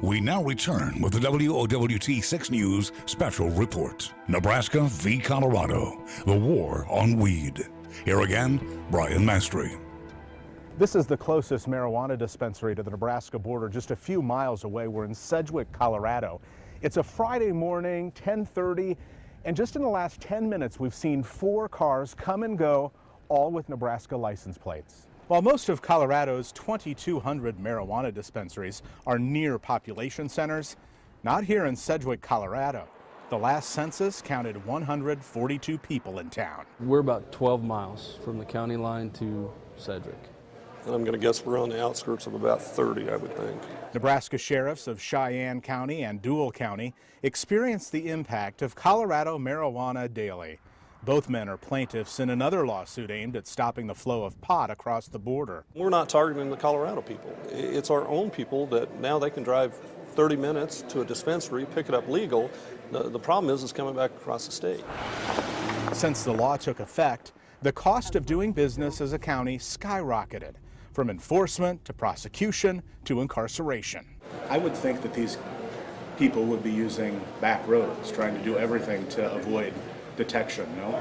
We now return with the WOWT 6 News Special Report. Nebraska v. Colorado, the war on weed. Here again, Brian Mastry. This is the closest marijuana dispensary to the Nebraska border, just a few miles away. We're in Sedgwick, Colorado. It's a Friday morning, 10:30, and just in the last 10 minutes, we've seen 4 cars come and go, all with Nebraska license plates. While most of Colorado's 2,200 marijuana dispensaries are near population centers, not here in Sedgwick, Colorado. The last census counted 142 people in town. We're about 12 miles from the county line to Sedgwick. And I'm going to guess we're on the outskirts of about 30, I would think. Nebraska sheriffs of Cheyenne County and Dual County experienced the impact of Colorado marijuana daily. Both men are plaintiffs in another lawsuit aimed at stopping the flow of pot across the border. We're not targeting the Colorado people. It's our own people that now they can drive 30 minutes to a dispensary, pick it up legal. The problem is it's coming back across the state. Since the law took effect, the cost of doing business as a county skyrocketed, from enforcement to prosecution to incarceration. I would think that these people would be using back roads, trying to do everything to avoid detection, no?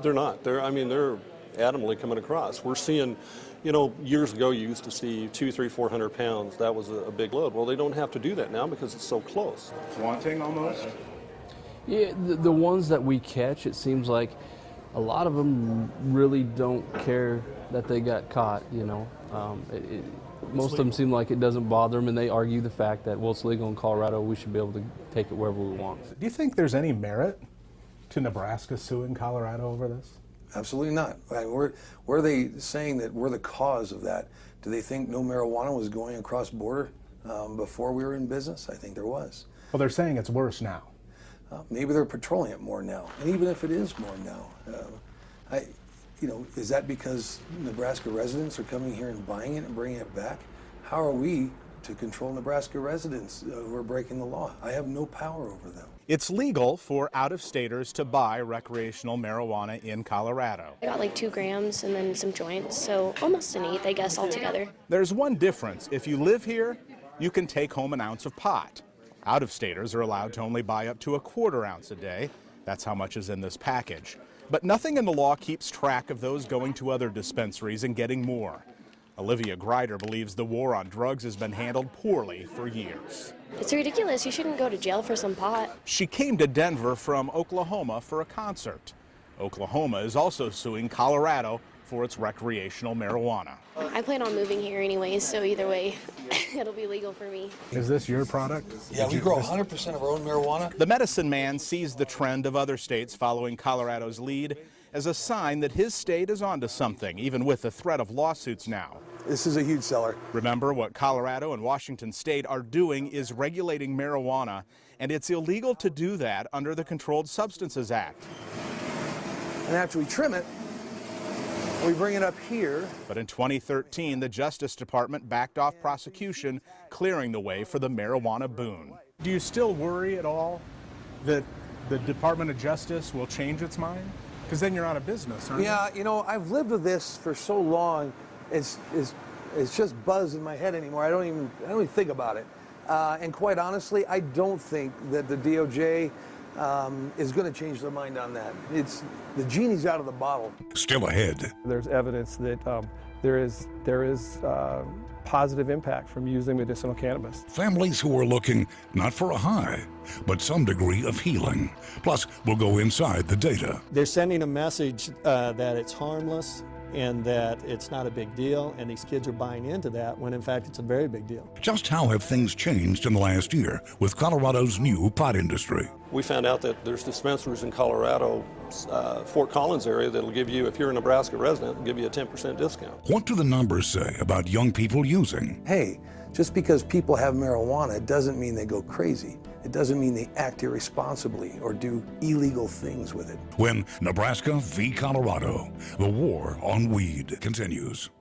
They're not. They're adamantly coming across. We're seeing, years ago you used to see 200, 300, 400 pounds. That was a big load. Well, they don't have to do that now because it's so close. Flaunting almost? Yeah, the ones that we catch, it seems like a lot of them really don't care that they got caught, Most of them seem like it doesn't bother them, and they argue the fact that, well, it's legal in Colorado, we should be able to take it wherever we want. Do you think there's any merit to Nebraska suing Colorado over this? Absolutely not. Were they saying that we're the cause of that? Do they think no marijuana was going across border before we were in business? I think there was. Well, they're saying it's worse now. Maybe they're patrolling it more now. And even if it is more now, is that because Nebraska residents are coming here and buying it and bringing it back? How are we to control Nebraska residents who are breaking the law? I have no power over them. It's legal for out-of-staters to buy recreational marijuana in Colorado. I got like 2 grams and then some joints, so almost an eighth, I guess, altogether. There's one difference. If you live here, you can take home an ounce of pot. Out-of-staters are allowed to only buy up to a 1/4 ounce a day. That's how much is in this package. But nothing in the law keeps track of those going to other dispensaries and getting more. Olivia Greider believes the war on drugs has been handled poorly for years. It's ridiculous. You shouldn't go to jail for some pot. She came to Denver from Oklahoma for a concert. Oklahoma is also suing Colorado for its recreational marijuana. I plan on moving here anyways, so either way, it'll be legal for me. Is this your product? Yeah, we grow 100% of our own marijuana. The medicine man sees the trend of other states following Colorado's lead as a sign that his state is onto something, even with the threat of lawsuits now. This is a huge seller. Remember, what Colorado and Washington state are doing is regulating marijuana, and it's illegal to do that under the Controlled Substances Act. And after we trim it, we bring it up here. But in 2013, the Justice Department backed off prosecution, clearing the way for the marijuana boon. Do you still worry at all that the Department of Justice will change its mind? Because then you're out of business, aren't you? Yeah, I've lived with this for so long. It's just buzz in my head anymore. I don't even think about it. And quite honestly, I don't think that the DOJ is going to change their mind on that. The genie's out of the bottle. Still ahead. There's evidence that there is positive impact from using medicinal cannabis. Families who are looking not for a high, but some degree of healing. Plus, we'll go inside the data. They're sending a message that it's harmless and that it's not a big deal, and these kids are buying into that when in fact it's a very big deal. Just how have things changed in the last year with Colorado's new pot industry? We found out that there's dispensaries in Colorado, Fort Collins area, that'll give you, if you're a Nebraska resident, will give you a 10% discount. What do the numbers say about young people using? Hey, just because people have marijuana, it doesn't mean they go crazy. It doesn't mean they act irresponsibly or do illegal things with it. When Nebraska v. Colorado, the war on weed continues.